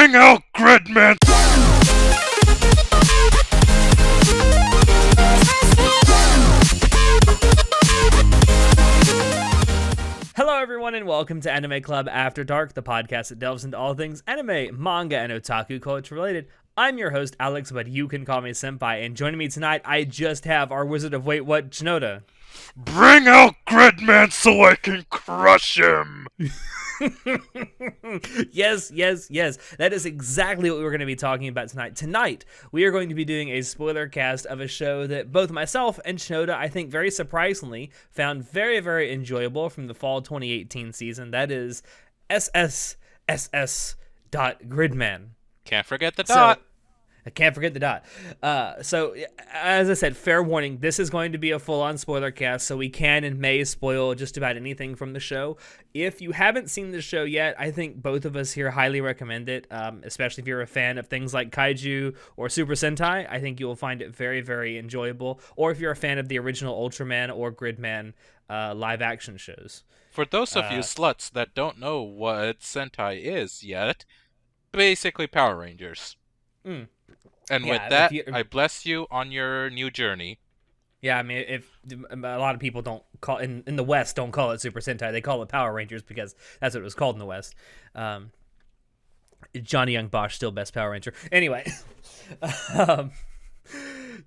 Bring out Gridman! Hello everyone and welcome to Anime Club After Dark, the podcast that delves into all things anime, manga, and otaku culture related. I'm your host, Alex, but you can call me Senpai, and joining me tonight, I just have our Wizard of Wait What, Shinoda. Bring out Gridman so I can crush him! Yes. That is exactly what we're going to be talking about tonight. Tonight, we are going to be doing a spoiler cast of a show that both myself and Shinoda, I think very surprisingly, found very, very enjoyable from the fall 2018 season. That is SSSS.Gridman. Can't forget the dot. I can't forget the dot. So, as I said, fair warning, this is going to be a full-on spoiler cast, so we can and may spoil just about anything from the show. If you haven't seen the show yet, I think both of us here highly recommend it, especially if you're a fan of things like Kaiju or Super Sentai. I think you will find it very, very enjoyable. Or if you're a fan of the original Ultraman or Gridman live-action shows. For those of you sluts that don't know what Sentai is yet, basically Power Rangers. And with that, I bless you on your new journey. Yeah, I mean, if a lot of people don't call in the West don't call it Super Sentai, they call it Power Rangers because that's what it was called in the West. Johnny Young Bosch still best Power Ranger. Anyway,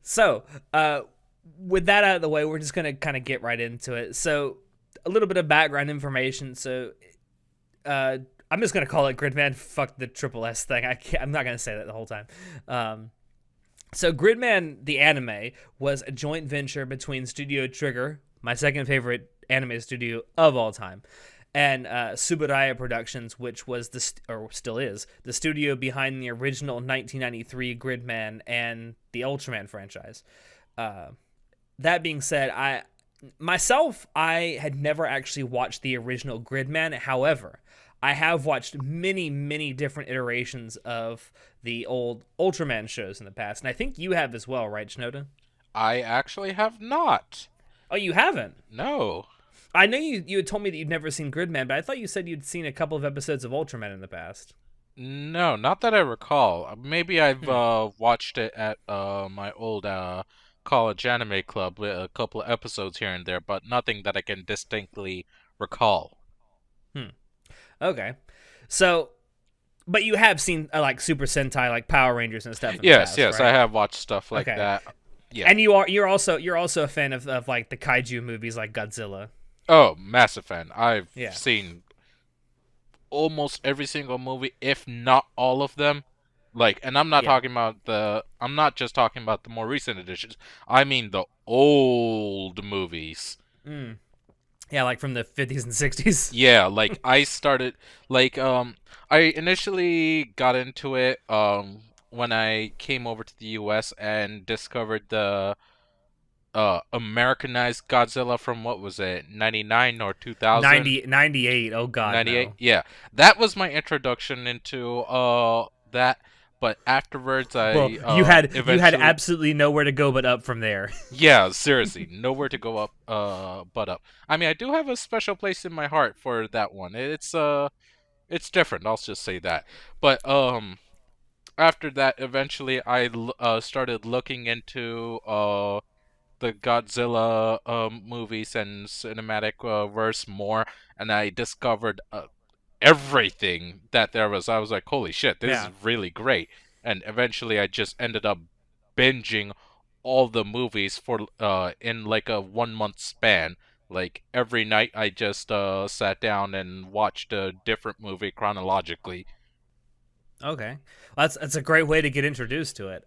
so with that out of the way, we're just gonna kind of get right into it. So a little bit of background information. So I'm just going to call it Gridman. Fuck the triple S thing. I'm not going to say that the whole time. So Gridman, the anime, was a joint venture between Studio Trigger, my second favorite anime studio of all time, and Subaraya Productions, which was still is, the studio behind the original 1993 Gridman and the Ultraman franchise. That being said, I had never actually watched the original Gridman. However, I have watched many, many different iterations of the old Ultraman shows in the past, and I think you have as well, right, Shinoda? I actually have not. Oh, you haven't? No. I know you had told me that you'd never seen Gridman, but I thought you said you'd seen a couple of episodes of Ultraman in the past. No, not that I recall. Maybe I've watched it at my old college anime club with a couple of episodes here and there, but nothing that I can distinctly recall. Okay, so, but you have seen like Super Sentai, like Power Rangers and stuff. Yes, right? I have watched stuff like that. Yeah, and you're also a fan of like the kaiju movies like Godzilla. Oh, massive fan. I've seen almost every single movie, if not all of them. Like, and I'm not talking about I'm not just talking about the more recent editions. I mean the old movies. Yeah, like from the 50s and 60s. Yeah, like I started I initially got into it when I came over to the US and discovered the Americanized Godzilla from what was it, 99 or 2000? 98. Oh god. 98. No. Yeah. That was my introduction into that. But afterwards, you had absolutely nowhere to go but up from there. Yeah, seriously, nowhere to go up, but up. I mean, I do have a special place in my heart for that one. It's different. I'll just say that. But after that, eventually, I started looking into the Godzilla movies and cinematic verse more, and I discovered everything that there was. I was like, holy shit, this is really great. And eventually I just ended up binging all the movies for in like a 1 month span. Like every night I just sat down and watched a different movie chronologically. Okay. Well, that's a great way to get introduced to it.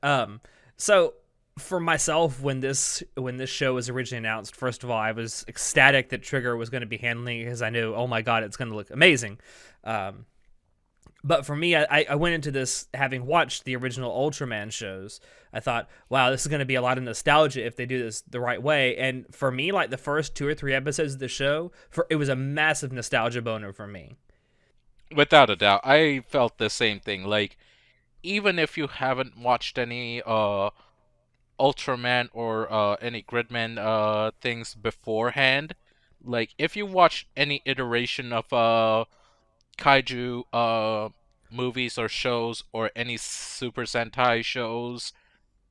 So for myself, when this show was originally announced, first of all, I was ecstatic that Trigger was going to be handling it because I knew, oh my god, it's going to look amazing. But for me, I went into this having watched the original Ultraman shows. I thought, wow, this is going to be a lot of nostalgia if they do this the right way. And for me, like the first 2 or 3 episodes of the show, it was a massive nostalgia boner for me. Without a doubt, I felt the same thing. Like, even if you haven't watched any Ultraman or any Gridman things beforehand, like if you watch any iteration of kaiju movies or shows or any Super Sentai shows,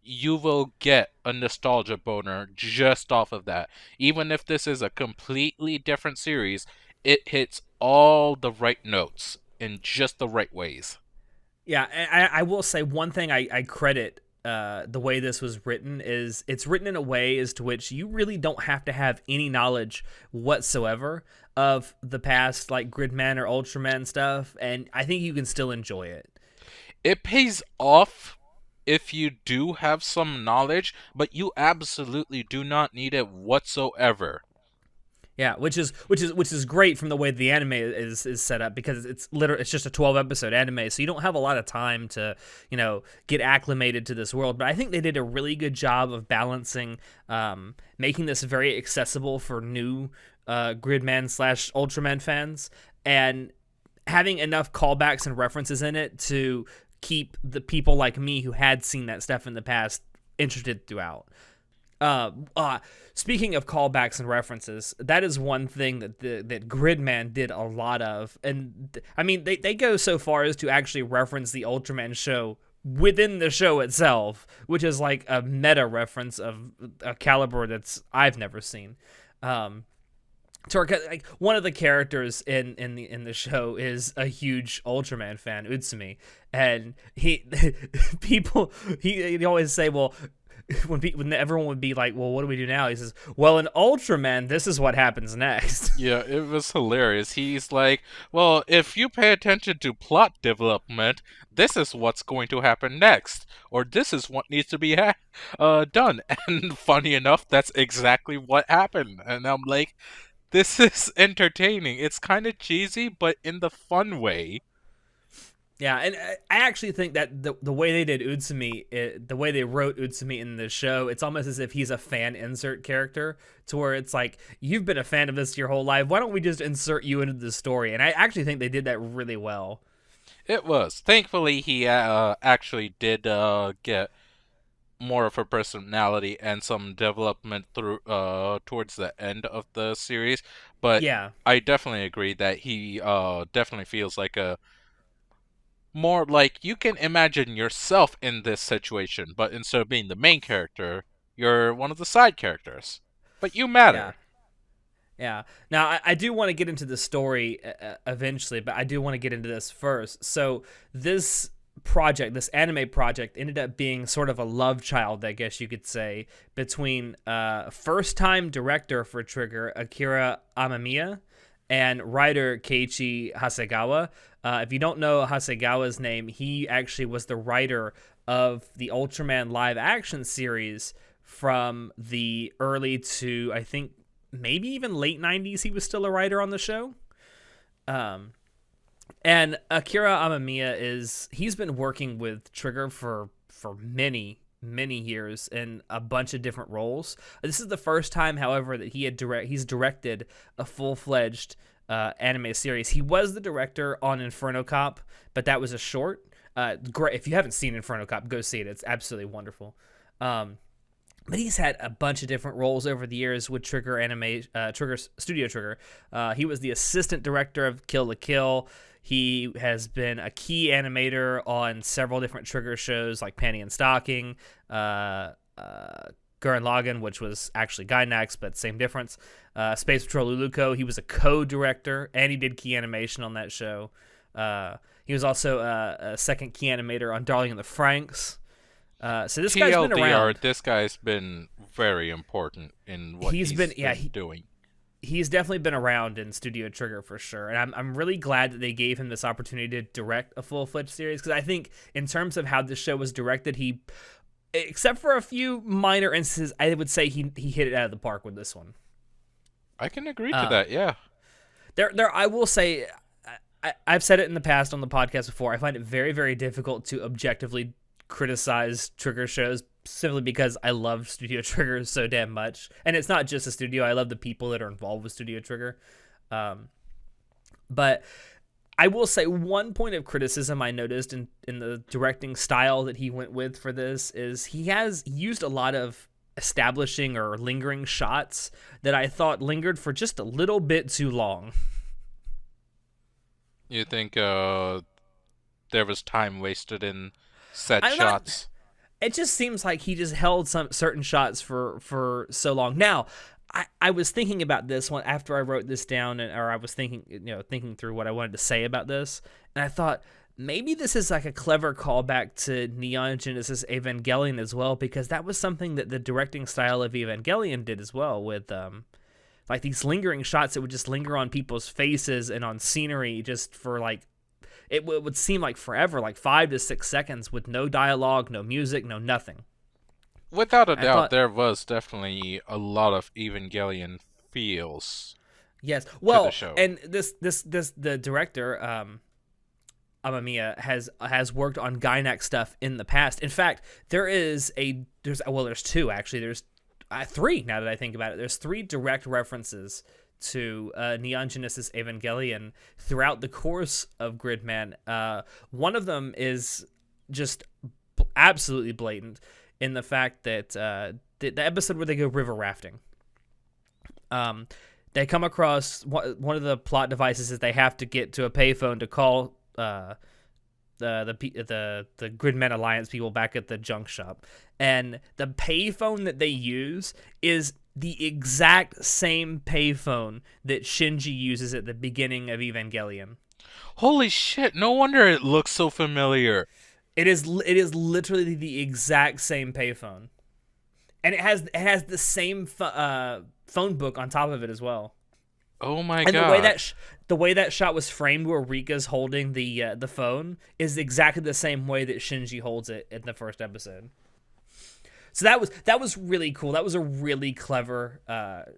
you will get a nostalgia boner just off of that. Even if this is a completely different series, it hits all the right notes in just the right ways. Yeah, I will say one thing I credit the way this was written is it's written in a way as to which you really don't have to have any knowledge whatsoever of the past, like Gridman or Ultraman stuff, and I think you can still enjoy it. It pays off if you do have some knowledge, but you absolutely do not need it whatsoever. Yeah, which is great from the way the anime is set up, because it's just a 12-episode anime, so you don't have a lot of time to, get acclimated to this world. But I think they did a really good job of balancing, making this very accessible for new Gridman / Ultraman fans, and having enough callbacks and references in it to keep the people like me who had seen that stuff in the past interested throughout. Speaking of callbacks and references, that is one thing that Gridman did a lot of, and I mean they go so far as to actually reference the Ultraman show within the show itself, which is like a meta reference of a caliber that's I've never seen. Like one of the characters in the show is a huge Ultraman fan, Utsumi, and he always say, well, when everyone would be like, well, what do we do now? He says, well, in Ultraman, this is what happens next. Yeah, it was hilarious. He's like, well, if you pay attention to plot development, this is what's going to happen next, or this is what needs to be done. And funny enough, that's exactly what happened. And I'm like, this is entertaining. It's kind of cheesy, but in the fun way. Yeah, and I actually think that the way they did Utsumi, the way they wrote Utsumi in the show, it's almost as if he's a fan insert character, to where it's like, you've been a fan of this your whole life, why don't we just insert you into the story? And I actually think they did that really well. It was. Thankfully, he actually did get more of a personality and some development through towards the end of the series. But Yeah. I definitely agree that he definitely feels like a more like you can imagine yourself in this situation, but instead of being the main character, you're one of the side characters. But you matter. Yeah. Now, I do want to get into the story eventually, but I do want to get into this first. So this anime project, ended up being sort of a love child, I guess you could say, between first-time director for Trigger, Akira Amamiya, and writer Keiichi Hasegawa. If you don't know Hasegawa's name, he actually was the writer of the Ultraman live-action series from the early to, I think, maybe even late 90s. He was still a writer on the show. And Akira Amamiya he's been working with Trigger for many years in a bunch of different roles. This is the first time, however, that he's directed a full-fledged anime series. He was the director on Inferno Cop, but that was a short. Great. If you haven't seen Inferno Cop, go see it. It's absolutely wonderful. But he's had a bunch of different roles over the years with Trigger Studio Trigger. He was the assistant director of Kill la Kill. He has been a key animator on several different Trigger shows like Panty and Stocking, Gurren Lagann, which was actually Gainax, but same difference. Space Patrol Luluko. He was a co-director, and he did key animation on that show. He was also a second key animator on Darling in the Franxx. So this guy's been around. This guy's been very important in what he's been doing. He's definitely been around in Studio Trigger for sure, and I'm really glad that they gave him this opportunity to direct a full-fledged series, because I think in terms of how this show was directed, he, except for a few minor instances, I would say he hit it out of the park with this one. I can agree to that, yeah. I will say, I've said it in the past on the podcast before, I find it very, very difficult to objectively criticize Trigger shows, simply because I love Studio Trigger so damn much. And it's not just a studio, I love the people that are involved with Studio Trigger. But I will say one point of criticism I noticed in the directing style that he went with for this is he has used a lot of establishing or lingering shots that I thought lingered for just a little bit too long. You think there was time wasted in said I'm not. shots. It just seems like he just held some certain shots for so long. Now, I was thinking about this one after I wrote this down, or I was thinking through what I wanted to say about this, and I thought maybe this is like a clever callback to Neon Genesis Evangelion as well, because that was something that the directing style of Evangelion did as well, with like these lingering shots that would just linger on people's faces and on scenery just for like it would seem like forever, like 5 to 6 seconds, with no dialogue, no music, no nothing. Without a doubt, there was definitely a lot of Evangelion feels. Yes, well, to the show. and the director, Amamiya, has worked on Gynax stuff in the past. In fact, there's two actually. There's three now that I think about it. There's 3 direct references to Neon Genesis Evangelion throughout the course of Gridman. One of them is just absolutely blatant in the fact that the episode where they go river rafting. They come across one of the plot devices is they have to get to a payphone to call the Gridman Alliance people back at the junk shop, and the payphone that they use is the exact same payphone that Shinji uses at the beginning of Evangelion. Holy shit! No wonder it looks so familiar. It is literally the exact same payphone, and it has the same phone book on top of it as well. Oh my god! And the way that shot was framed, where Rika's holding the phone, is exactly the same way that Shinji holds it in the first episode. So that was really cool. That was a really clever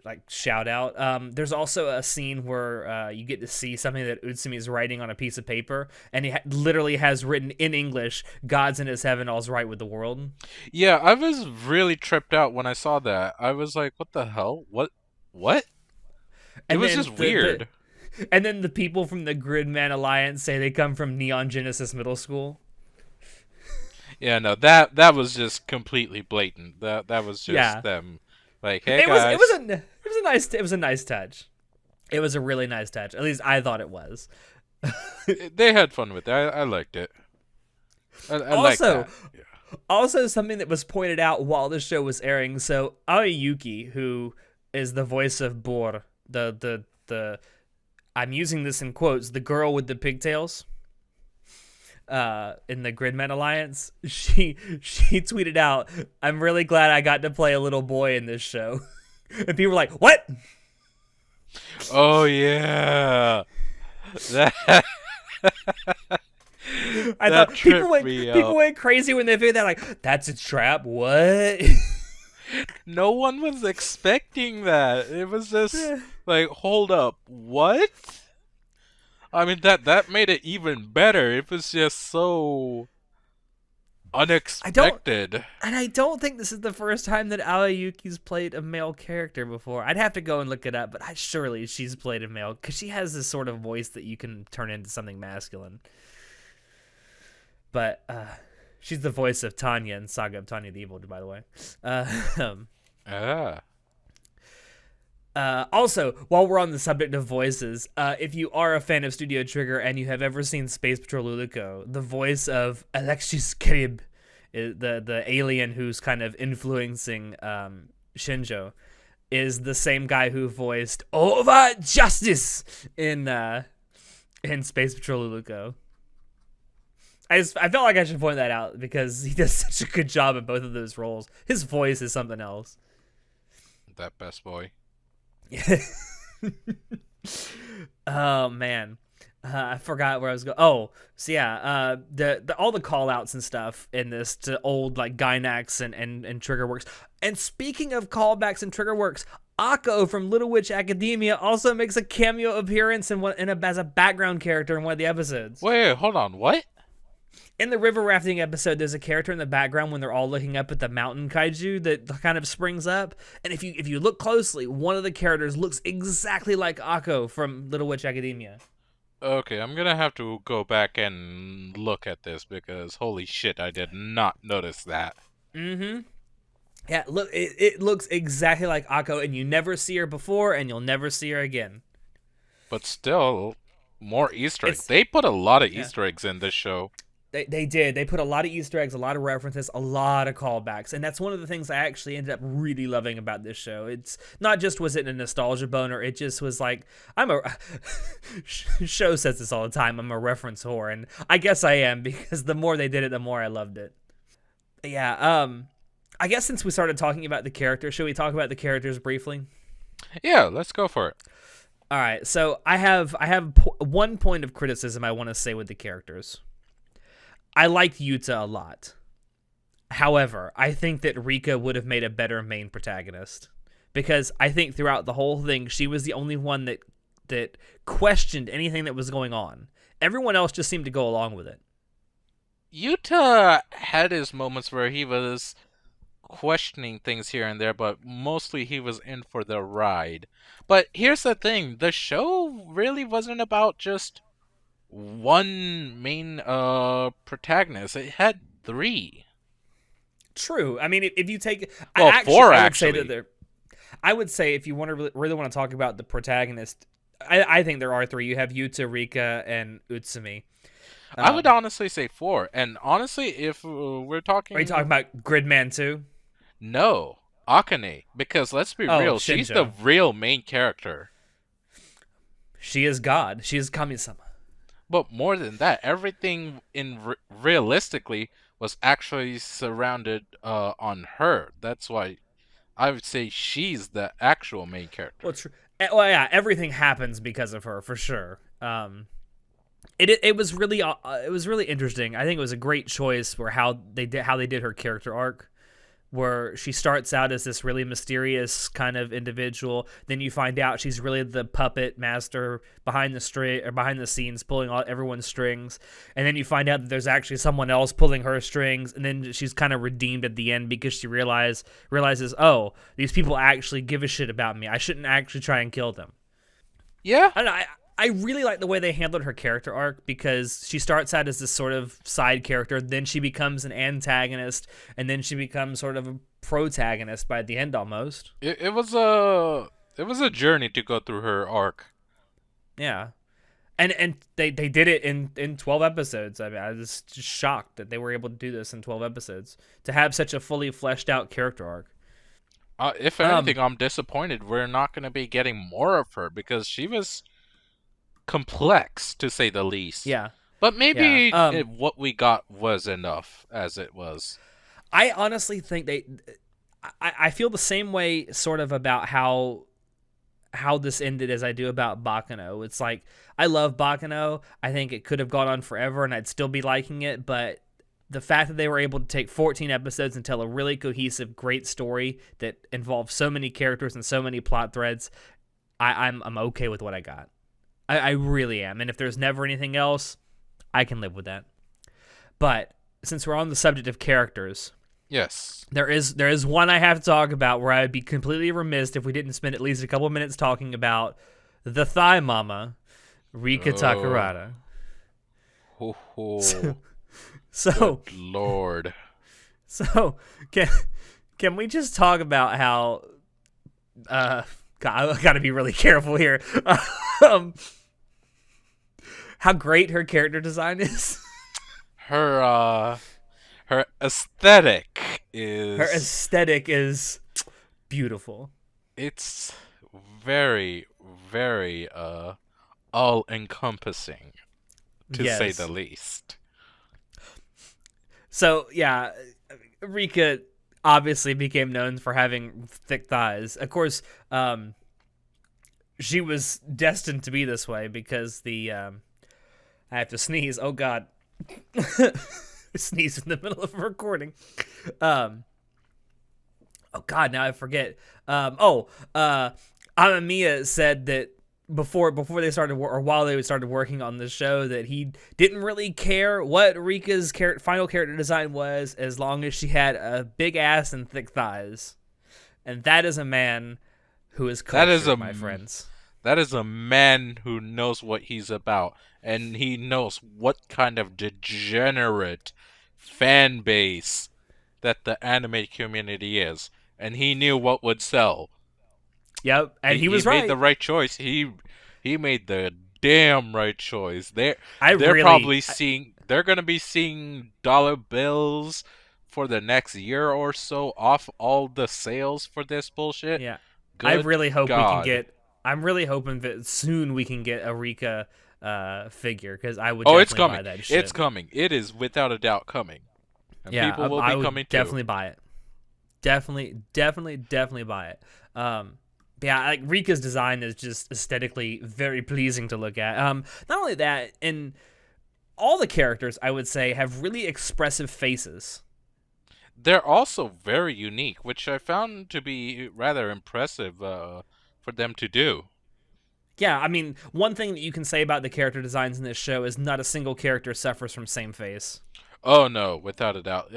like shout out. There's also a scene where you get to see something that Utsumi is writing on a piece of paper, and he literally has written in English, "God's in his heaven, all's right with the world." Yeah, I was really tripped out when I saw that. I was like, "What the hell? What?" It was just weird. And then the people from the Gridman Alliance say they come from Neon Genesis Middle School. Yeah, no, that was just completely blatant. That was just them, like, hey guys. It was a nice touch. It was a really nice touch. At least I thought it was. They had fun with it. I liked it. I also, liked that. Yeah. Also something that was pointed out while the show was airing. So Aoyuki, who is the voice of Bor, the I'm using this in quotes, the girl with the pigtails. In the Gridman Alliance, she tweeted out, "I'm really glad I got to play a little boy in this show." And people were like, "What?" Oh I yeah, thought people went crazy when they figured that, like, that's a trap. What? No one was expecting that. It was just like, hold up, what? I mean, that made it even better. It was just so unexpected. I don't think this is the first time that Aoyuki's played a male character before. I'd have to go and look it up, but surely she's played a male, because she has this sort of voice that you can turn into something masculine. But she's the voice of Tanya in Saga of Tanya the Evil, by the way. Also, while we're on the subject of voices, if you are a fan of Studio Trigger and you have ever seen Space Patrol Luluko, the voice of Alexis Krib, the alien who's kind of influencing Shinjo, is the same guy who voiced Over Justice in Space Patrol Luluko. I felt like I should point that out because he does such a good job in both of those roles. His voice is something else. That best boy. Oh man, I forgot where I was going. Oh, so yeah, the all the call outs and stuff in this to old like Gynax and Triggerworks. And speaking of callbacks and Triggerworks, Akko from Little Witch Academia also makes a cameo appearance as a background character in one of the episodes. Wait, hold on, what? In the river rafting episode, there's a character in the background when they're all looking up at the mountain kaiju that kind of springs up. And if you look closely, one of the characters looks exactly like Akko from Little Witch Academia. Okay, I'm gonna have to go back and look at this because holy shit, I did not notice that. Mm-hmm. Yeah, look, it looks exactly like Akko, and you never see her before, and you'll never see her again. But still, more Easter eggs. They put a lot of Easter eggs in this show. They did. They put a lot of Easter eggs, a lot of references, a lot of callbacks, and that's one of the things I actually ended up really loving about this show. It's not just was it a nostalgia boner; it just was like I'm a show says this all the time. I'm a reference whore, and I guess I am because the more they did it, the more I loved it. Yeah. I guess since we started talking about the characters, should we talk about the characters briefly? Yeah, let's go for it. All right. So one point of criticism I want to say with the characters. I liked Yuta a lot. However, I think that Rika would have made a better main protagonist because I think throughout the whole thing she was the only one that questioned anything that was going on. Everyone else just seemed to go along with it. Yuta had his moments where he was questioning things here and there, but mostly he was in for the ride. But here's the thing, the show really wasn't about just one main protagonist. It had three. True. I mean, if you take, Well, four I would say that actually. there. I would say if you want to really want to talk about the protagonist, I think there are three. You have Yuta, Rika, and Utsumi. I would Um, honestly say four. And honestly, if we're are you talking talking about Gridman too? no, Akane, because let's be Oh, real, she's the Shinjo. real main character. She is God. She is Kami-sama. But more than that, everything in realistically was actually surrounded on her. That's why I would say she's the actual main Well, character. true. Well, yeah, everything happens because of her for sure. It was really interesting. I think it was a great choice for how they did her character arc, where she starts out as this really mysterious kind of individual. Then you find out she's really the puppet master behind the behind the scenes, pulling all everyone's strings. And then you find out that there's actually someone else pulling her strings. And then she's kind of redeemed at the end because she realizes, oh, these people actually give a shit about me. I shouldn't actually try and kill them. Yeah, I don't know, I really like the way they handled her character arc because she starts out as this sort of side character, then she becomes an antagonist, and then she becomes sort of a protagonist by the end almost. it was a journey to go through her arc. Yeah. And they did it in 12 episodes. I mean, I was just shocked that they were able to do this in 12 episodes to have such a fully fleshed out character arc. If Um anything, I'm disappointed we're not going to be getting more of her because she was complex to say the least. yeah. But Yeah. maybe what we got was enough as it was. I honestly think I feel the same way sort of about how this ended as I do about Bakano. It's like I love Bakano. I think it could have gone on forever and I'd still be liking it, but the fact that they were able to take 14 episodes and tell a really cohesive, great story that involves so many characters and so many plot threads, I'm okay with what I got. I really am. And if there's never anything else, I can live with that. But since we're on the subject of characters, Yes. there is one I have to talk about where I'd be completely remiss if we didn't spend at least a couple minutes talking about the Thigh Mama, Rika Oh, Takarada. ho, ho. So Good lord. so can can we just talk about how God, I gotta be really careful here. um, how great her character design is. Her her aesthetic Her is aesthetic is beautiful. it's very very all encompassing to say the Yes. least. So yeah, Rika obviously became known for having thick thighs. Of course, she was destined to be this way because I have to sneeze. Oh God, sneeze in the middle of a recording. Um, oh God, now I forget. Amamiya said that before they started or while they started working on the show that he didn't really care what Rika's final character design was as long as she had a big ass and thick thighs, and that is a man who is That is cultured, a my friends. that is a man who knows what he's about, and he knows what kind of degenerate fan base that the anime community is, and he knew what would sell. Yep, and he He was made the right. right choice. He made the damn right choice. I They're really, probably seeing. They're gonna be seeing dollar bills for the next year or so off all the sales for this bullshit. yeah, I Good really hope we can God. get. I'm really hoping that soon we can get a Rika figure because I would Oh, it's definitely coming. buy that It's shit. coming. It is without a doubt coming. And Yeah, people will I be would coming too. definitely buy it. Definitely buy it. But yeah, like Rika's design is just aesthetically very pleasing to look at. Not only that, and all the characters I would say have really expressive faces. They're also very unique, which I found to be rather impressive for them to do. Yeah, I mean, one thing that you can say about the character designs in this show is not a single character suffers from same face. Oh no, without a doubt.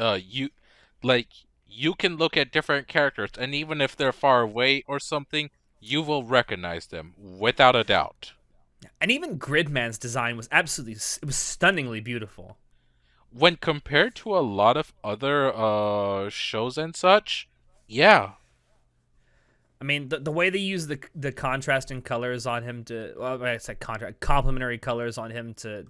Like you can look at different characters, and even if they're far away or something, you will recognize them without a doubt. And even Gridman's design was it was stunningly beautiful. When compared to a lot of other shows and such, yeah, I mean, the way they use the contrasting colors on him to, well, I said complementary colors on him to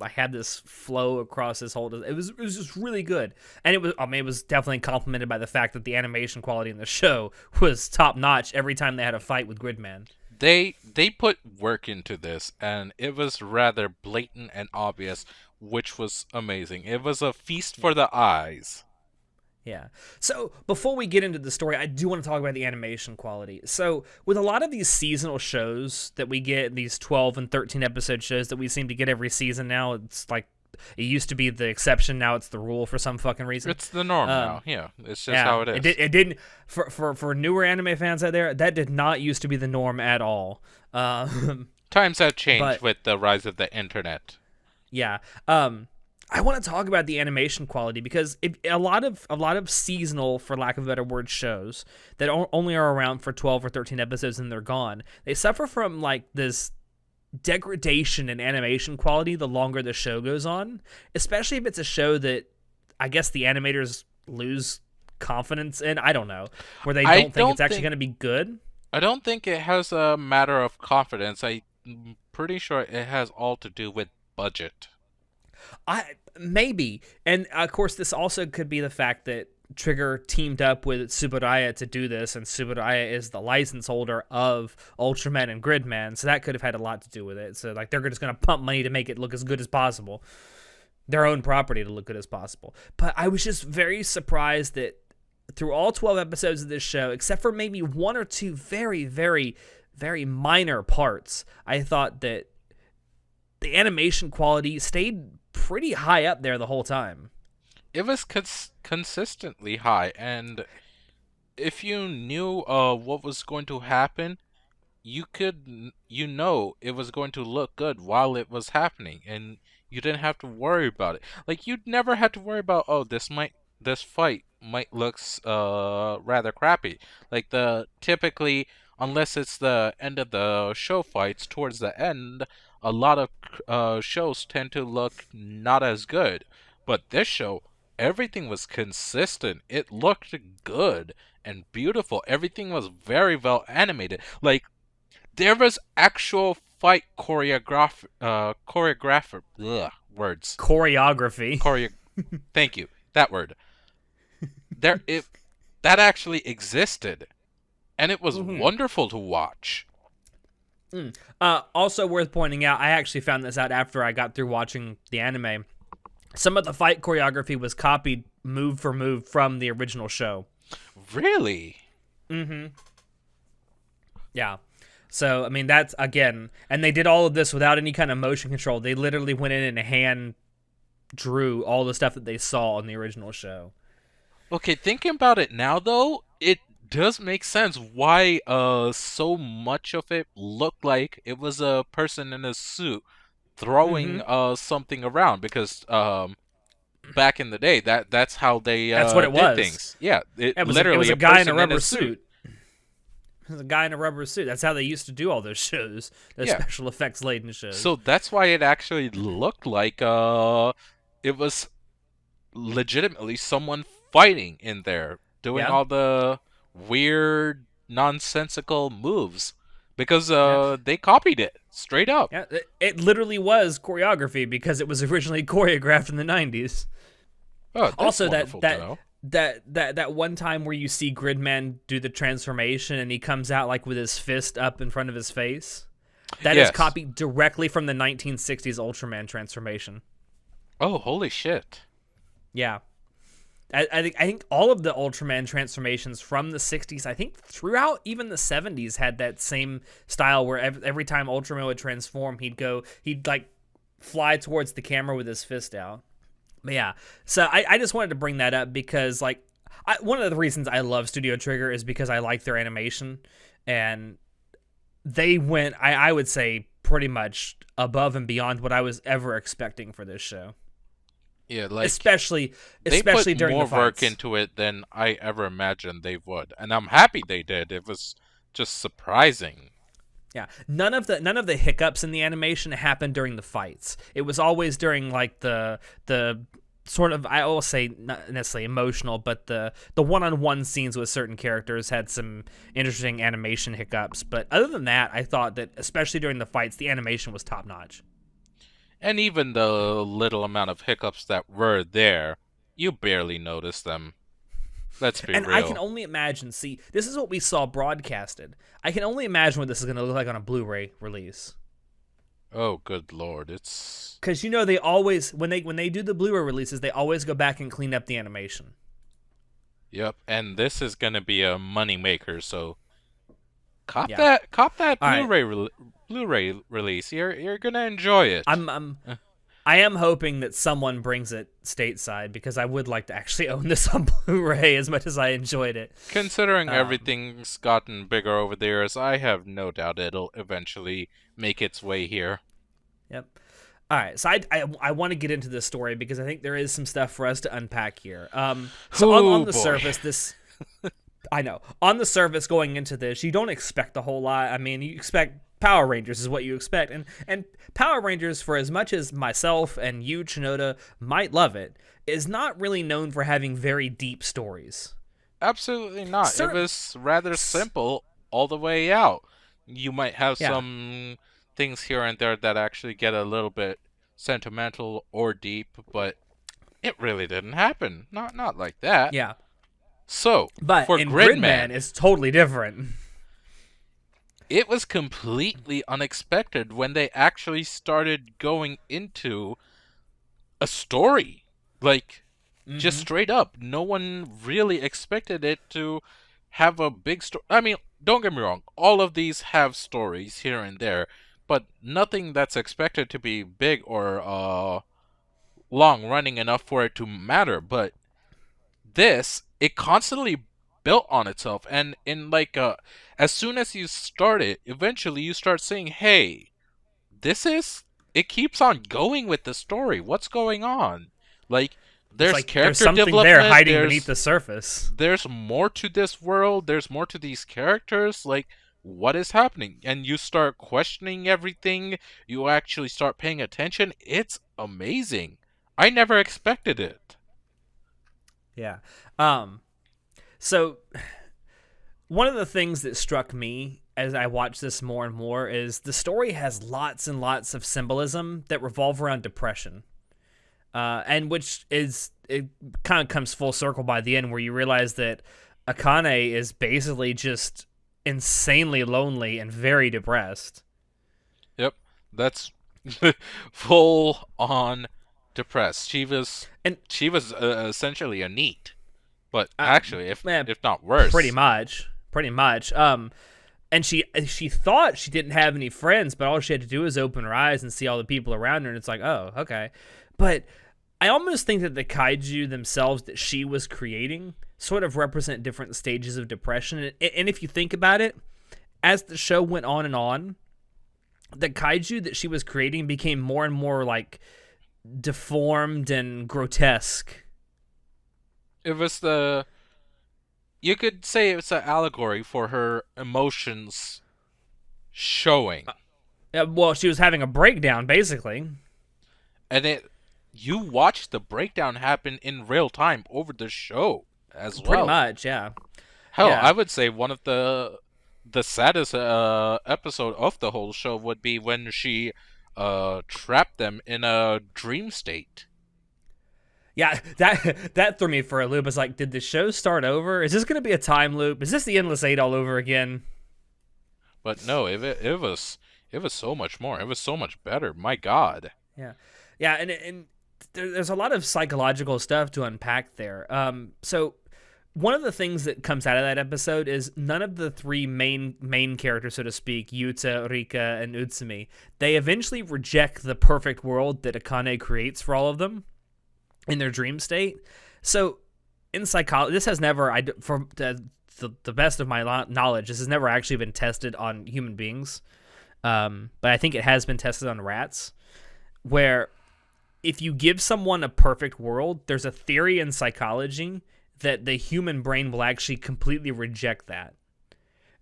like have this flow across his whole. It was just really good, and it was definitely complemented by the fact that the animation quality in the show was top notch every time they had a fight with Gridman. they put work into this, and it was rather blatant and obvious, which was amazing. It was a feast for the eyes. Yeah. So before we get into the story, I do want to talk about the animation quality. So with a lot of these seasonal shows that we get, these 12 and 13 episode shows that we seem to get every season now, it's like it used to be the exception, now it's the rule for some fucking reason. It's the norm Um, now. Yeah, it's just how it is. It didn't for newer anime fans out there. That did not used to be the norm at all. Times have changed but- with the rise of the internet. Yeah. I want to talk about the animation quality because a lot of seasonal, for lack of a better word, shows that only are around for 12 or 13 episodes and they're gone. They suffer from like this degradation in animation quality the longer the show goes on, especially if it's a show that I guess the animators lose confidence in. I don't know, where they don't think it's actually going to be good. I don't think it has a matter of confidence. I'm pretty sure it has all to do with budget. Maybe, and of course, this also could be the fact that Trigger teamed up with Tsuburaya to do this, and Tsuburaya is the license holder of Ultraman and Gridman, so that could have had a lot to do with it. So, like, they're just going to pump money to make it look as good as possible, their own property to look good as possible. But I was just very surprised that through all 12 episodes of this show, except for maybe one or two very, very, very minor parts, I thought that the animation quality stayed pretty high up there the whole time. It was consistently high, and if you knew what was going to happen, you know it was going to look good while it was happening, and you didn't have to worry about it. Like you'd never had to worry about, oh, this fight might look rather crappy. Like the typically, unless it's the end of the show fights towards the end, a lot of shows tend to look not as good. But this show, everything was consistent. It looked good and beautiful. Everything was very well animated. Like there was actual fight choreographer words. Choreography. Thank you. That word. It that actually existed, and it was wonderful to watch. Also worth pointing out, I actually found this out after I got through watching the anime. Some of the fight choreography was copied move for move from the original show. Really? Yeah. So, I mean, that's, again, and they did all of this without any kind of motion control. They literally went in and hand drew all the stuff that they saw in the original show. Okay, thinking about it now, though, it does make sense why so much of it looked like it was a person in a suit throwing something around, because back in the day that's how they That's what it did was. things. Yeah, It was literally a guy in a person rubber suit. It was a guy in a rubber suit. That's how they used to do all those shows, those Yeah. special effects laden shows. So that's why it actually looked like it was legitimately someone fighting in there, doing Yeah. all the weird nonsensical moves. because Yeah. they copied it straight up. Yeah, it literally was choreography because it was originally choreographed in the 90s. Oh, that's Also, wonderful to know. that one time where you see Gridman do the transformation and he comes out like with his fist up in front of his face, that is Yes. copied directly from the 1960s Ultraman transformation. Oh, holy shit. Yeah. I think all of the Ultraman transformations from the 60s, I think throughout even the 70s, had that same style where every time Ultraman would transform, he'd like fly towards the camera with his fist out. But yeah, so I just wanted to bring that up because like one of the reasons I love Studio Trigger is because I like their animation, and they went, I would say, pretty much above and beyond what I was ever expecting for this show. Yeah, like especially they put during more the work fights. into it than I ever imagined they would, and I'm happy they did. It was just surprising. Yeah, none of the hiccups in the animation happened during the fights. It was always during like the sort of, I will say, not necessarily emotional, but the one-on-one scenes with certain characters had some interesting animation hiccups. But other than that, I thought that especially during the fights, the animation was top notch. And even the little amount of hiccups that were there, you barely noticed them. Let's be And real. I can only imagine. See, this is what we saw broadcasted. I can only imagine what this is going to look like on a Blu-ray release. Oh, good lord, it's... Because they always when they do the Blu-ray releases, they always go back and clean up the animation. Yep, and this is gonna be a money maker, so cop Yeah. that All right. Blu-ray release. You're gonna enjoy it. I am hoping that someone brings it stateside because I would like to actually own this on Blu-ray as much as I enjoyed it. Considering everything's gotten bigger over the years, I have no doubt it'll eventually make its way here. Yep. All right, so I want to get into this story because I think there is some stuff for us to unpack here. So on Oh, the boy. surface, this I know on the surface going into this, you don't expect a whole lot. I mean, you expect Power Rangers is what you expect, and Power Rangers, for as much as myself and you, Chinoda, might love it, is not really known for having very deep stories. Absolutely not. Cer- It was rather s- simple all the way out. You might have yeah, some things here and there that actually get a little bit sentimental or deep, but it really didn't happen. Not like that. yeah. So, But for in Gridman, Gridman, it's totally different. it was completely unexpected when they actually started going into a story. Like, just straight up, no one really expected it to have a big story. I mean, don't get me wrong, all of these have stories here and there, but nothing that's expected to be big or long running enough for it to matter. But this, it constantly built on itself, and in like as soon as you start it, eventually you start saying, hey, this is, it keeps on going with the story. What's going on? Like, It's there's like there's character something there development, hiding beneath the surface. there's more to this world, there's more to these characters. Like, what is happening? And you start questioning everything, you actually start paying attention. It's amazing. I never expected it. Yeah. So one of the things that struck me as I watched this more and more is the story has lots and lots of symbolism that revolve around depression. And which is, it kind of comes full circle by the end where you realize that Akane is basically just insanely lonely and very depressed. Yep, that's full on depressed. She was And essentially a neat, but uh, actually, eh, if not worse. pretty much. And she thought she didn't have any friends, but all she had to do was open her eyes and see all the people around her, and it's like, oh, okay. But I almost think that the kaiju themselves that she was creating sort of represent different stages of depression. And if you think about it, as the show went on, the kaiju that she was creating became more and more like deformed and grotesque. It was the, you could say it's an allegory for her emotions showing. Well, she was having a breakdown, basically. And you watch the breakdown happen in real time over the show as well. Pretty much, yeah. Hell, Yeah. I would say one of the the saddest episode of the whole show would be when she trapped them in a dream state. Yeah, that threw me for a loop. It's like, did the show start over? Is this going to be a time loop? Is this the Endless Eight all over again? But no, it was so much more. It was so much better. My God. Yeah, yeah, and there's a lot of psychological stuff to unpack there. So one of the things that comes out of that episode is none of the three main characters, so to speak, Yuta, Rika, and Utsumi, they eventually reject the perfect world that Akane creates for all of them in their dream state. So in psychology, this has never, from the best of my knowledge, this has never actually been tested on human beings. But I think it has been tested on rats, where if you give someone a perfect world, there's a theory in psychology that the human brain will actually completely reject that.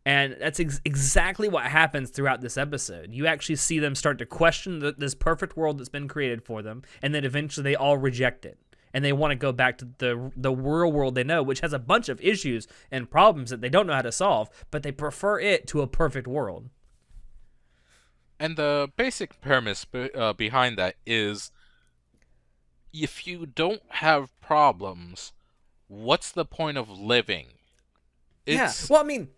And that's exactly what happens throughout this episode. You actually see them start to question this perfect world that's been created for them, and then eventually they all reject it. And they want to go back to the real world they know, which has a bunch of issues and problems that they don't know how to solve, but they prefer it to a perfect world. And the basic premise behind that is, if you don't have problems, what's the point of living? Yeah. Well, I mean,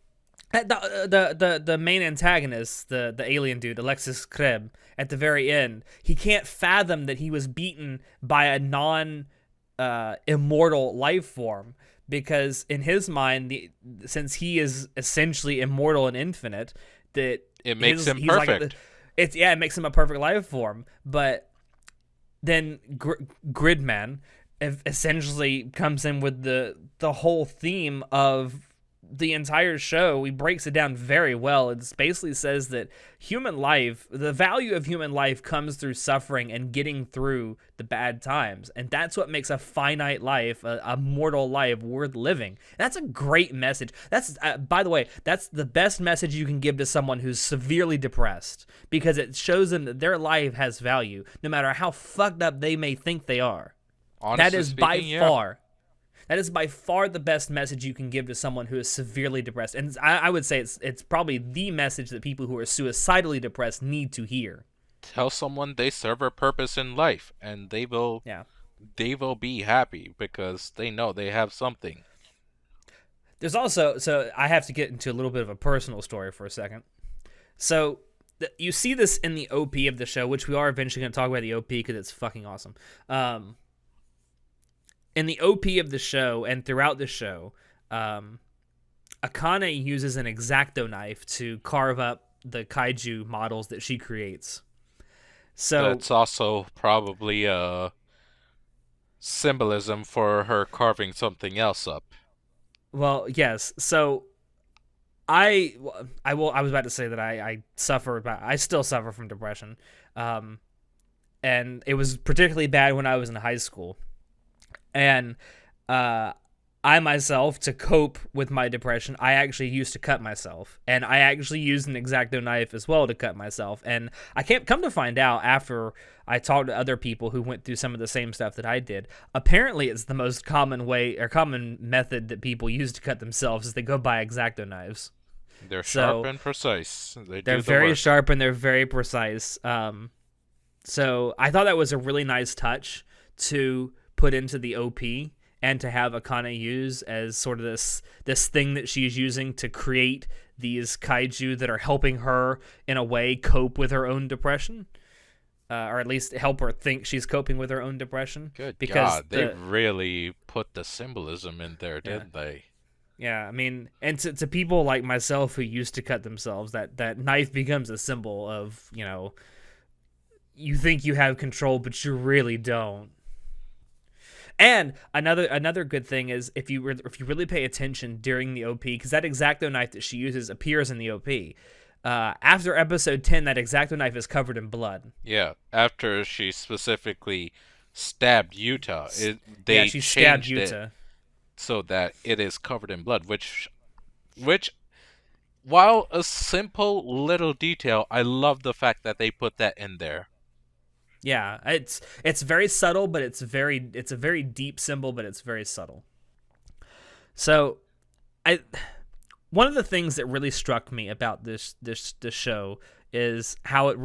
the main antagonist, the alien dude, Alexis Kreb, at the very end, he can't fathom that he was beaten by a immortal life form, because in his mind, since he is essentially immortal and infinite, that it makes him perfect. It makes him a perfect life form. But then Gridman essentially comes in with the whole theme of the entire show. He breaks it down very well. It basically says that human life, the value of human life, comes through suffering and getting through the bad times, and that's what makes a finite life, a mortal life, worth living. That's a great message. That's by the way, that's the best message you can give to someone who's severely depressed, because it shows them that their life has value, no matter how fucked up they may think they are. Honestly That is speaking, That is by far the best message you can give to someone who is severely depressed. And I would say it's probably the message that people who are suicidally depressed need to hear. Tell someone they serve a purpose in life, and they will be happy because they know they have something. There's also, so I have to get into a little bit of a personal story for a second. So you see this in the OP of the show, which we are eventually going to talk about the OP because it's fucking awesome. In the OP of the show and throughout the show, Akane uses an X-Acto knife to carve up the kaiju models that she creates. So that's also probably a symbolism for her carving something else up. Well, yes. So I was about to say that I still suffer from depression, and it was particularly bad when I was in high school. And I myself, to cope with my depression, I actually used to cut myself. And I actually used an X-Acto knife as well to cut myself. And I can't come to find out, after I talked to other people who went through some of the same stuff that I did, apparently it's the most common method that people use to cut themselves, is they go buy X-Acto knives. They're sharp and precise. They're very sharp and they're very precise. So I thought that was a really nice touch to put into the OP, and to have Akane use as sort of this thing that she's using to create these kaiju that are helping her in a way cope with her own depression, or at least help her think she's coping with her own depression. Good God, they really put the symbolism in there, didn't they? Yeah, I mean, and to people like myself who used to cut themselves, that knife becomes a symbol of, you think you have control, but you really don't. And another good thing is, if you really pay attention during the OP, because that X-Acto knife that she uses appears in the OP. After episode 10, that X-Acto knife is covered in blood. Yeah, after she specifically stabbed Yuta, she stabbed Yuta, so that it is covered in blood, which, while a simple little detail, I love the fact that they put that in there. Yeah, it's very subtle, but it's a very deep symbol, but it's very subtle. So, one of the things that really struck me about this show is how it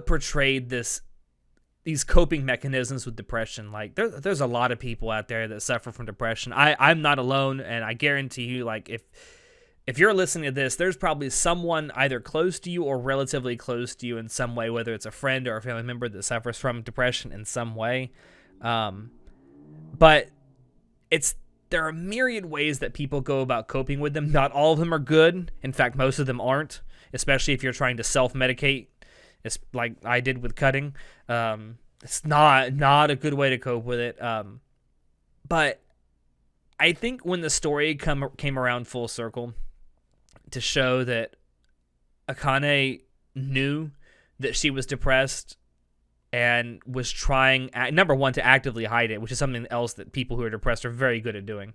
portrayed these coping mechanisms with depression. Like there's a lot of people out there that suffer from depression. I'm not alone, and I guarantee you, like if you're listening to this, there's probably someone either close to you or relatively close to you in some way, whether it's a friend or a family member that suffers from depression in some way. But there are myriad ways that people go about coping with them. Not all of them are good. In fact, most of them aren't, especially if you're trying to self-medicate. It's like I did with cutting. It's not a good way to cope with it. But I think when the story came around full circle to show that Akane knew that she was depressed and was trying, number one, to actively hide it, which is something else that people who are depressed are very good at doing.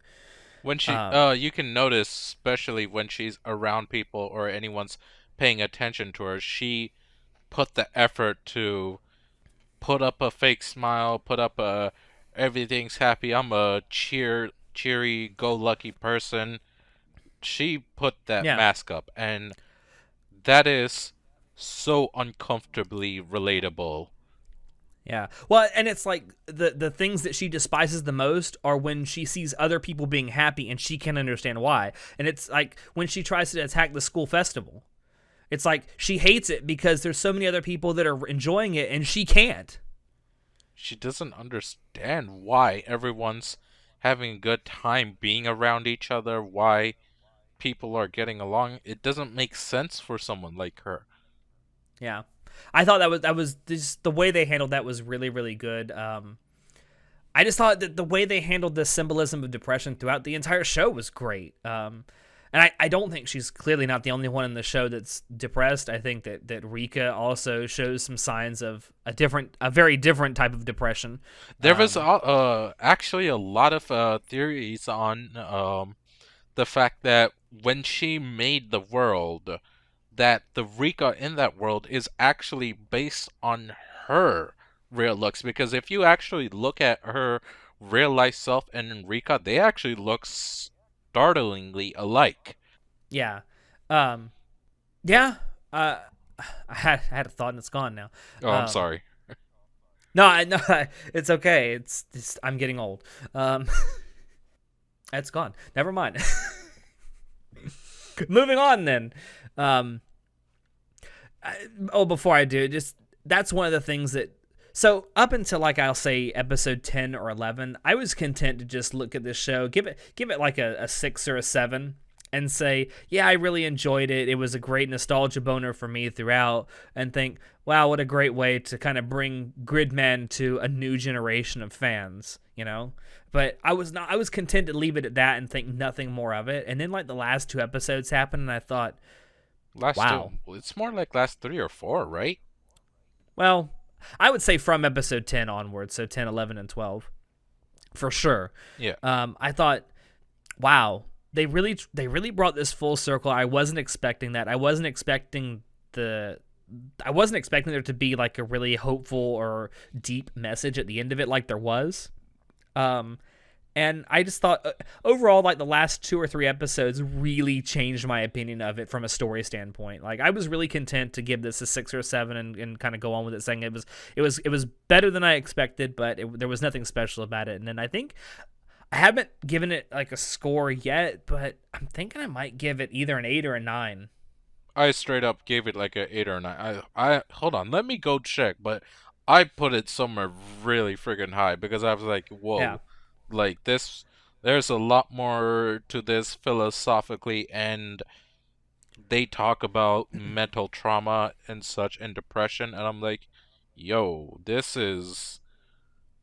When she, you can notice, especially when she's around people or anyone's paying attention to her, she put the effort to put up a fake smile, put up a everything's happy, I'm a cheery, go lucky person. She put that mask up, and that is so uncomfortably relatable. Yeah. Well, and it's like the things that she despises the most are when she sees other people being happy and she can't understand why. And it's like when she tries to attack the school festival. It's like she hates it because there's so many other people that are enjoying it and she can't. She doesn't understand why everyone's having a good time being around each other, why people are getting along. It doesn't make sense for someone like her. Yeah. I thought that was just the way they handled that was really, really good. I just thought that the way they handled the symbolism of depression throughout the entire show was great. And I don't think she's clearly not the only one in the show that's depressed. I think that Rika also shows some signs of a very different type of depression. There was actually a lot of theories on the fact that when she made the world, that the Rika in that world is actually based on her real looks. Because if you actually look at her real life self and Rika, they actually look startlingly alike. Yeah. Yeah. I had a thought and it's gone now. Oh, I'm sorry. No, it's okay. It's I'm getting old. It's gone. Never mind. Moving on then. Before I do, just that's one of the things that. So up until like I'll say episode 10 or 11, I was content to just look at this show, give it like a 6 or a 7, and say, yeah, I really enjoyed it. It was a great nostalgia boner for me throughout, and think, wow, what a great way to kind of bring Gridman to a new generation of fans, you know. But I was content to leave it at that and think nothing more of it. And then like the last 2 episodes happened, and I thought, wow, it's more like last 3 or 4, right? Well, I would say from episode 10 onwards, so 10, 11, and 12, for sure. Yeah. I thought, wow, they really brought this full circle. I wasn't expecting that. I wasn't expecting there to be like a really hopeful or deep message at the end of it, like there was. And I just thought overall, like the last 2 or 3 episodes really changed my opinion of it from a story standpoint. Like I was really content to give this a 6 or a 7 and kind of go on with it, saying it was better than I expected, but there was nothing special about it. And then I think I haven't given it like a score yet, but I'm thinking I might give it either an 8 or a 9. I straight up gave it like an 8 or a 9. I hold on, let me go check, but I put it somewhere really friggin' high because I was like, whoa. Yeah. Like this, there's a lot more to this philosophically, and they talk about mental trauma and such and depression, and I'm like, yo, this is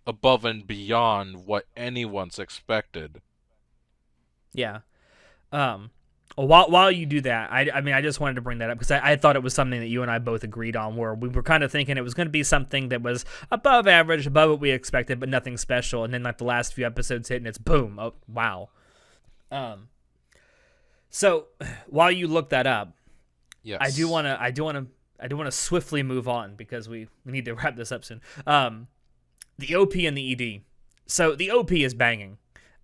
above and beyond what anyone's expected. Yeah. While you do that, I mean, I just wanted to bring that up because I thought it was something that you and I both agreed on, where we were kind of thinking it was going to be something that was above average, above what we expected, but nothing special. And then like the last few episodes hit, and it's boom! Oh, wow. So while you look that up, yes, I do want to swiftly move on because we need to wrap this up soon. The OP and the ED. So the OP is banging.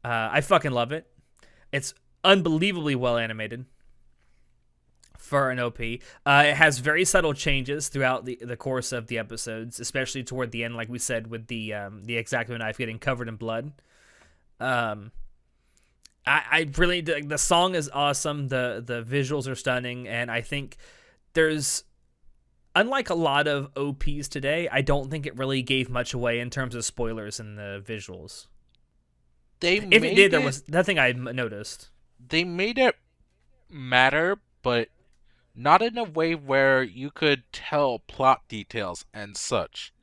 I fucking love it. It's unbelievably well animated for an OP. It has very subtle changes throughout the course of the episodes, especially toward the end, like we said, with the X-Acto knife getting covered in blood. Um, I really the song is awesome. The visuals are stunning, and I think there's, unlike a lot of OPs today, I don't think it really gave much away in terms of spoilers in the visuals. They If it did, made there it. was nothing I noticed. They made it matter, but not in a way where you could tell plot details and such.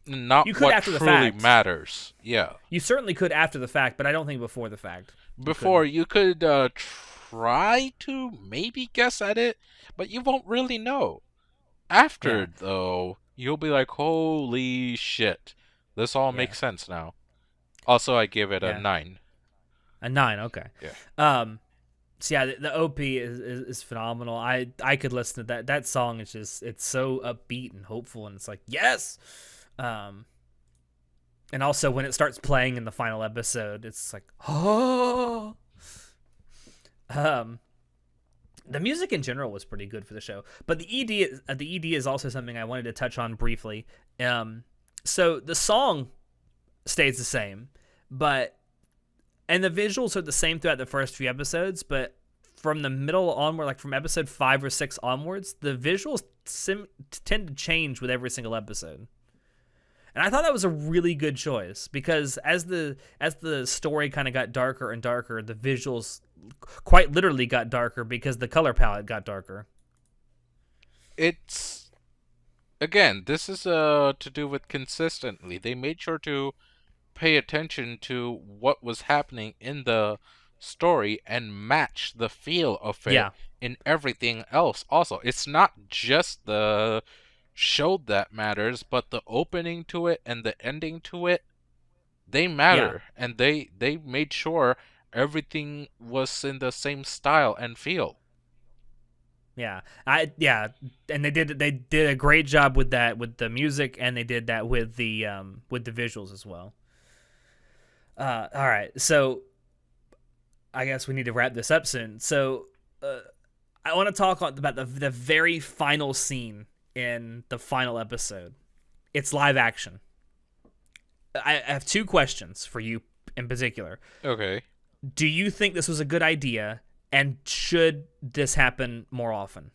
Not You could what after the truly fact. matters. Yeah. You certainly could after the fact, but I don't think before the fact. You Before, couldn't. you could try to maybe guess at it, but you won't really know. After, Yeah, though, you'll be like, holy shit. This all yeah, makes sense now. Also, I give it a yeah. 9. A 9, okay. Yeah. So yeah, the OP is phenomenal. I could listen to that. That song is just, it's so upbeat and hopeful, and it's like, yes. Um, and also when it starts playing in the final episode, it's like, oh. Um, the music in general was pretty good for the show, but the ED is also something I wanted to touch on briefly. So the song stays the same, but and the visuals are the same throughout the first few episodes, but from the middle onward, like from episode 5 or 6 onwards, the visuals tend to change with every single episode. And I thought that was a really good choice, because as the story kind of got darker and darker, the visuals quite literally got darker because the color palette got darker. It's, again, this is to do with consistently. They made sure to pay attention to what was happening in the story and match the feel of it Yeah, in everything else. Also, it's not just the show that matters, but the opening to it and the ending to it, they yeah, matter, and they made sure everything was in the same style and feel. yeah, and they did a great job with that, with the music, and they did that with the visuals as well. All right, so I guess we need to wrap this up soon. So I want to talk about the very final scene in the final episode. It's live action. I have two questions for you in particular. Okay. Do you think this was a good idea, and should this happen more often?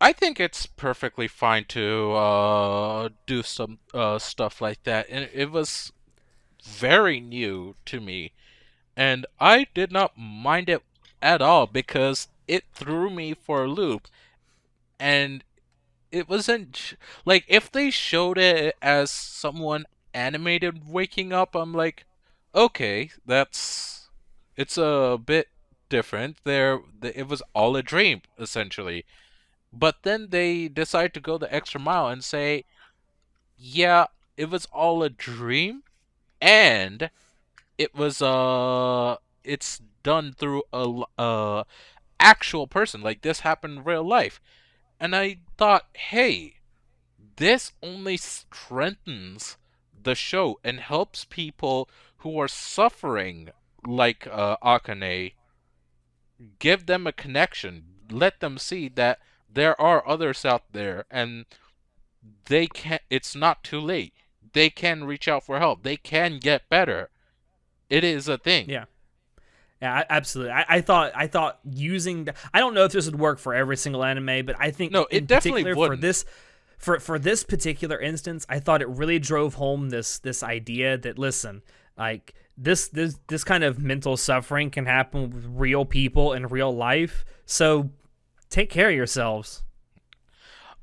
I think it's perfectly fine to do some stuff like that, and it was very new to me, and I did not mind it at all because it threw me for a loop, and it wasn't like, if they showed it as someone animated waking up, I'm like, okay, it's a bit different. It was all a dream essentially. But then they decide to go the extra mile and say, yeah, it was all a dream, and it was it's done through a actual person. Like, this happened in real life. And I thought, hey, this only strengthens the show and helps people who are suffering, like Akane, give them a connection. Let them see that there are others out there, and they can. It's not too late. They can reach out for help. They can get better. It is a thing. Yeah. Yeah, absolutely. I thought using I don't know if this would work for every single anime, but I think No, it in definitely particular for wouldn't. this for this particular instance, I thought it really drove home this idea that, listen, like this kind of mental suffering can happen with real people in real life. So take care of yourselves.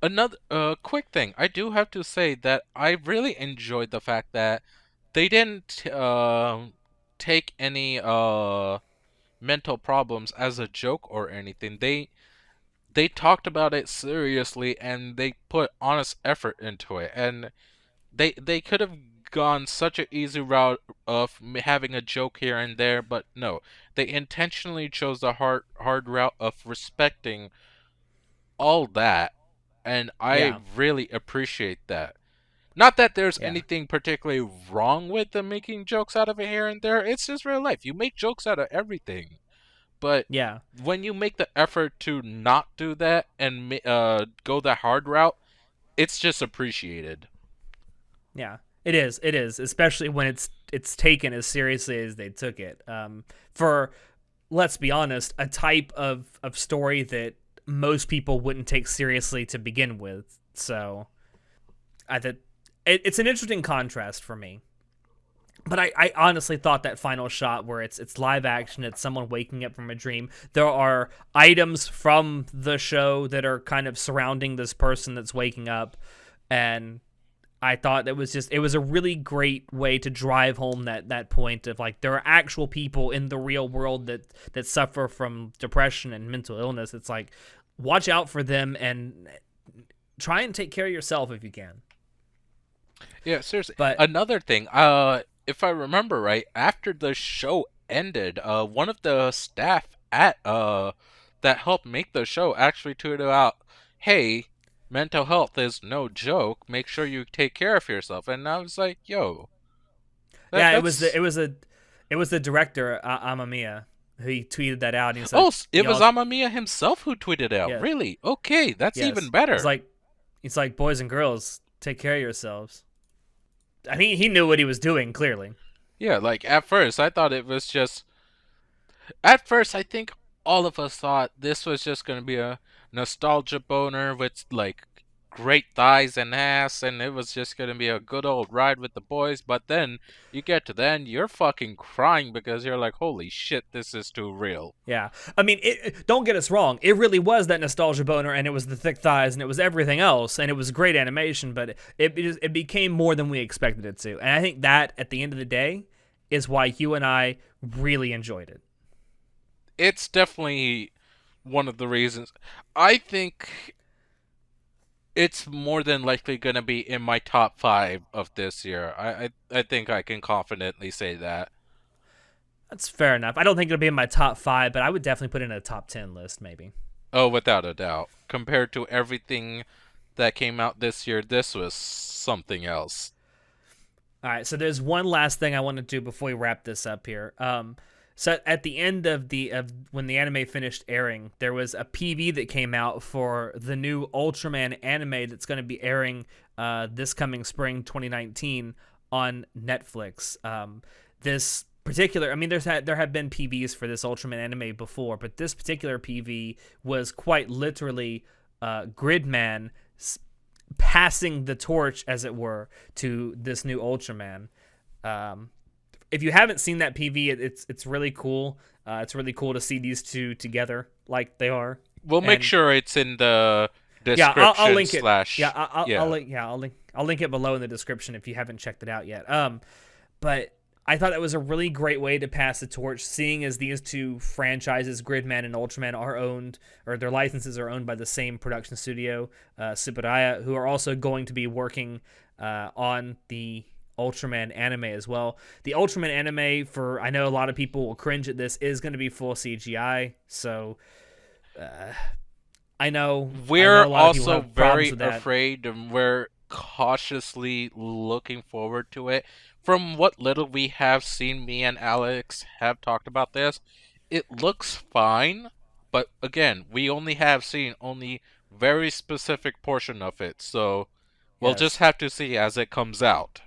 Another quick thing, I do have to say that I really enjoyed the fact that they didn't take any mental problems as a joke or anything. They talked about it seriously, and they put honest effort into it. And they could have gone such an easy route of having a joke here and there, but no, they intentionally chose the hard route of respecting all that, and I Yeah. really appreciate that. Not that there's Yeah. anything particularly wrong with them making jokes out of it here and there. It's just real life. You make jokes out of everything. But Yeah. when you make the effort to not do that and go the hard route, it's just appreciated. Yeah. It is. It is, especially when it's taken as seriously as they took it. For let's be honest, a type of story that most people wouldn't take seriously to begin with. So I thought it's an interesting contrast for me. But I honestly thought that final shot where it's live action, it's someone waking up from a dream. There are items from the show that are kind of surrounding this person that's waking up, and I thought it was a really great way to drive home that point of like there are actual people in the real world that suffer from depression and mental illness. It's like watch out for them and try and take care of yourself if you can. Yeah, seriously. But Another thing, if I remember right, after the show ended, one of the staff at that helped make the show actually tweeted out, "Hey, mental health is no joke. Make sure you take care of yourself." And I was like, "Yo, yeah, that's it was the director Amamiya who tweeted that out. And he's like, oh, it was Amamiya himself who tweeted out. Yeah. Really? Okay, that's yes. even better." He's like, boys and girls, take care of yourselves. I mean, he knew what he was doing, clearly. Yeah, like at first I thought it was just. At first, I think all of us thought this was just gonna be a nostalgia boner with like great thighs and ass, and it was just gonna be a good old ride with the boys. But then you get to the end, you're fucking crying because you're like, "Holy shit, this is too real." Yeah, I mean, don't get us wrong. It really was that nostalgia boner, and it was the thick thighs, and it was everything else, and it was great animation. But it became more than we expected it to, and I think that at the end of the day is why you and I really enjoyed it. It's definitely one of the reasons. I think it's more than likely gonna be in my top 5 of this year. I think I can confidently say that. That's fair enough. I don't think it'll be in my top 5, but I would definitely put it in a top 10 list, maybe. Oh, without a doubt. Compared to everything that came out this year, this was something else. All right, so there's one last thing I want to do before we wrap this up here. So at the end of when the anime finished airing, there was a PV that came out for the new Ultraman anime that's going to be airing this coming spring 2019 on Netflix. This particular, I mean, there have been PVs for this Ultraman anime before, but this particular PV was quite literally Gridman passing the torch, as it were, to this new Ultraman. If you haven't seen that PV, it's really cool. It's really cool to see these two together like they are. We'll make sure it's in the description. Yeah, I'll link it. I'll link it below in the description if you haven't checked it out yet. But I thought it was a really great way to pass the torch, seeing as these two franchises, Gridman and Ultraman, are owned, or their licenses are owned by the same production studio, Subaraya, who are also going to be working on the Ultraman anime as well. The Ultraman anime, I know a lot of people will cringe at this, is going to be full CGI. So I know we're a lot of people also have problems very with that. afraid, and we're cautiously looking forward to it. From what little we have seen, me and Alex have talked about this. It looks fine, but again, we only have seen only very specific portion of it, so we'll Yes. just have to see as it comes out.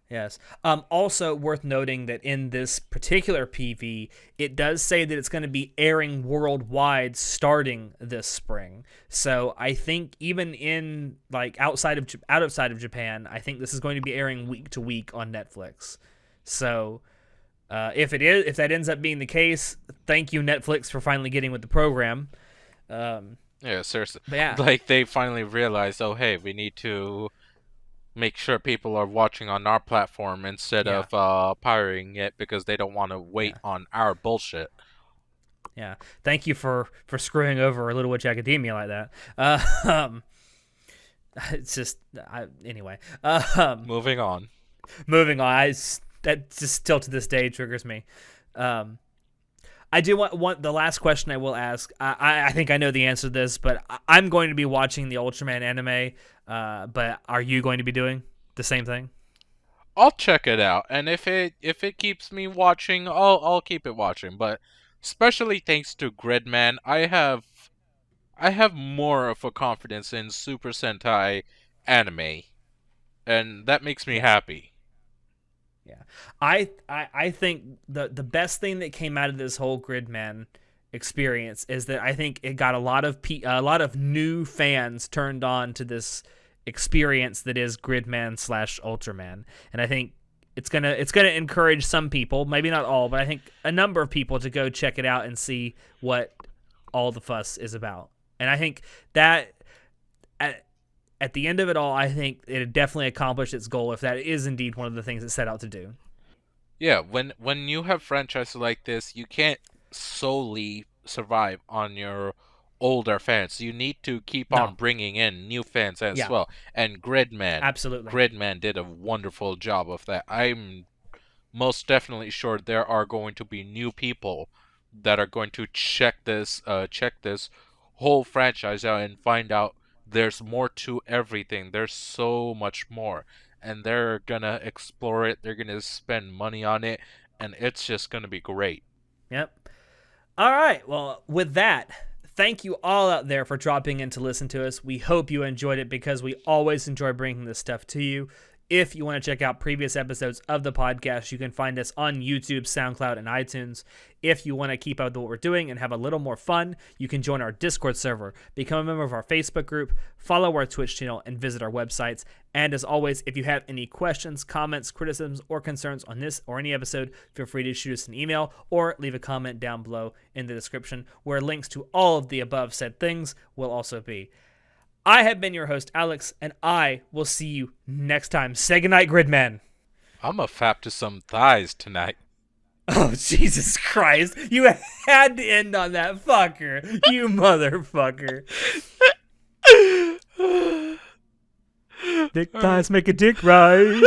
Yes. Also worth noting that in this particular PV, it does say that it's going to be airing worldwide starting this spring. So I think even in like outside of Japan, I think this is going to be airing week to week on Netflix. So if that ends up being the case, thank you Netflix for finally getting with the program. Yeah, seriously. But yeah. Like they finally realized, oh hey, we need to make sure people are watching on our platform instead of pirating it because they don't want to wait on our bullshit. Yeah, thank you for screwing over Little Witch Academia like that. It's just anyway. Moving on. Moving on. That just still to this day triggers me. I do want the last question I will ask. I think I know the answer to this, but I'm going to be watching the Ultraman anime. But are you going to be doing? The same thing. I'll check it out, and if it keeps me watching, I'll keep it watching. But especially thanks to Gridman, I have more of a confidence in Super Sentai anime, and that makes me happy. Yeah, I think the best thing that came out of this whole Gridman experience is that I think it got a lot of new fans turned on to this experience that is Gridman / Ultraman, and I think it's gonna encourage some people, maybe not all, but I think a number of people to go check it out and see what all the fuss is about. And I think that at the end of it all, I think it definitely accomplished its goal if that is indeed one of the things it set out to do. Yeah, when you have franchises like this, you can't solely survive on your older fans. You need to keep on bringing in new fans as well. And Absolutely. Gridman did a wonderful job of that. I'm most definitely sure there are going to be new people that are going to check this whole franchise out and find out there's more to everything. There's so much more. And they're gonna explore it, they're gonna spend money on it, and it's just gonna be great. Yep. All right. Well, with that, thank you all out there for dropping in to listen to us. We hope you enjoyed it because we always enjoy bringing this stuff to you. If you want to check out previous episodes of the podcast, you can find us on YouTube, SoundCloud, and iTunes. If you want to keep up with what we're doing and have a little more fun, you can join our Discord server, become a member of our Facebook group, follow our Twitch channel, and visit our websites. And as always, if you have any questions, comments, criticisms, or concerns on this or any episode, feel free to shoot us an email or leave a comment down below in the description where links to all of the above said things will also be. I have been your host, Alex, and I will see you next time. Say goodnight, Gridman. I'm a fap to some thighs tonight. Oh, Jesus Christ. You had to end on that fucker. You motherfucker. Dick thighs make a dick rise.